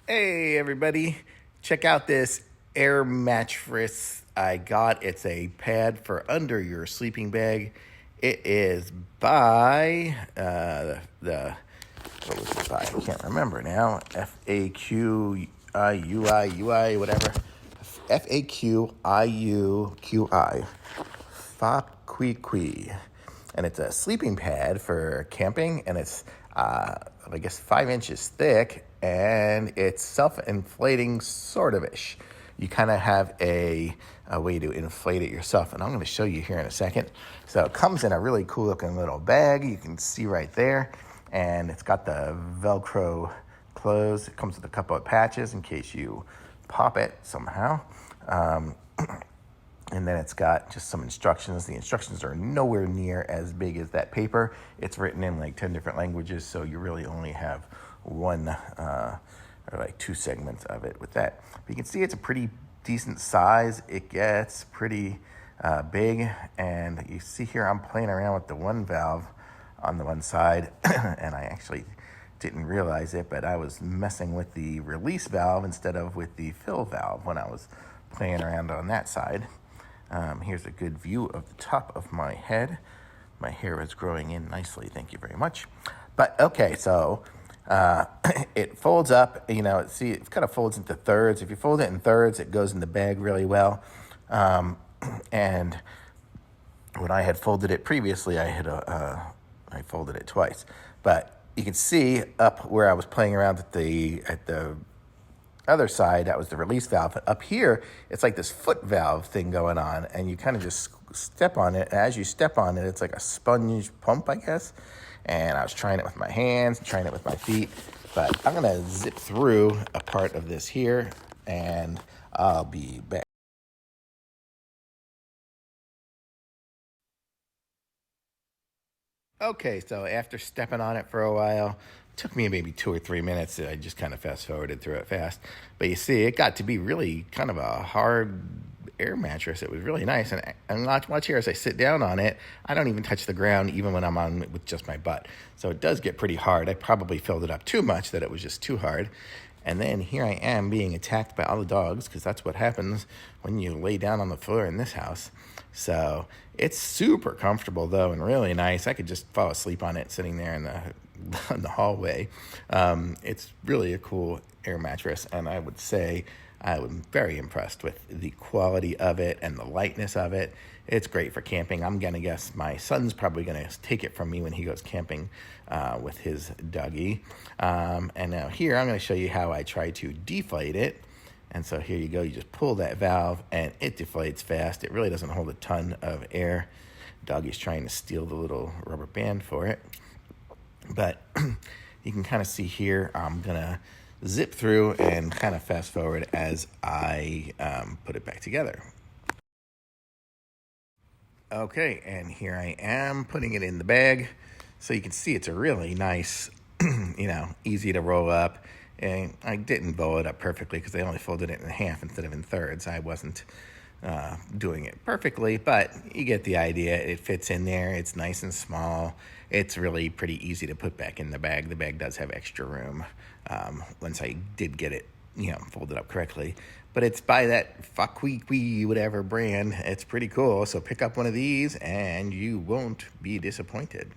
Hey everybody, check out this air mattress I got. It's a pad for under your sleeping bag. It is by the what was it by? I can't remember now. FAQIUI whatever. FAQIUQI. FAQIUQI. And it's a sleeping pad for camping, and it's I guess 5 inches thick, and it's self-inflating sort of ish. You kind of have a way to inflate it yourself, and I'm going to show you here in a second. So it comes in a really cool looking little bag. You can see right there, and it's got the Velcro close. It comes with a couple of patches in case you pop it somehow. And then it's got just some instructions. The instructions are nowhere near as big as that paper. It's written in like 10 different languages, so you really only have one or like two segments of it with that. But you can see it's a pretty decent size. It gets pretty big, and you see here I'm playing around with the one valve on the one side, and I actually didn't realize it, but I was messing with the release valve instead of with the fill valve when I was playing around on that side. Here's a good view of the top of my head. My hair is growing in nicely, thank you very much. But okay, so it folds up, see, it kind of folds into thirds. If you fold it in thirds, it goes in the bag really well. And when I had folded it previously, I folded it twice. But you can see up where I was playing around at the other side, that was the release valve. Up here, it's like this foot valve thing going on, and you kind of just step on it. And as you step on it, it's like a sponge pump, I guess. And I was trying it with my hands, trying it with my feet. But I'm going to zip through a part of this here, and I'll be back. Okay, so after stepping on it for a while, took me maybe 2 or 3 minutes. I just kind of fast forwarded through it fast. But you see, it got to be really kind of a hard air mattress. It was really nice. And watch here as I sit down on it, I don't even touch the ground even when I'm on with just my butt. So it does get pretty hard. I probably filled it up too much that it was just too hard. And then here I am being attacked by all the dogs, because that's what happens when you lay down on the floor in this house. So it's super comfortable, though, and really nice. I could just fall asleep on it sitting there in the hallway. It's really a cool air mattress, and I would say I'm very impressed with the quality of it and the lightness of it. It's great for camping. I'm going to guess my son's probably going to take it from me when he goes camping with his doggy. And now here, I'm going to show you how I try to deflate it. And so here you go. You just pull that valve, and it deflates fast. It really doesn't hold a ton of air. Doggy's trying to steal the little rubber band for it. But you can kind of see here, I'm going to zip through and kind of fast forward as I put it back together. Okay, and here I am putting it in the bag. So you can see it's a really nice, easy to roll up. And I didn't roll it up perfectly because I only folded it in half instead of in thirds. I wasn't doing it perfectly, but you get the idea. It fits in there. It's nice and small. It's really pretty easy to put back in the bag. The bag does have extra room once I did get it, folded up correctly. But it's by that FAQIUQI whatever brand. It's pretty cool. So pick up one of these and you won't be disappointed.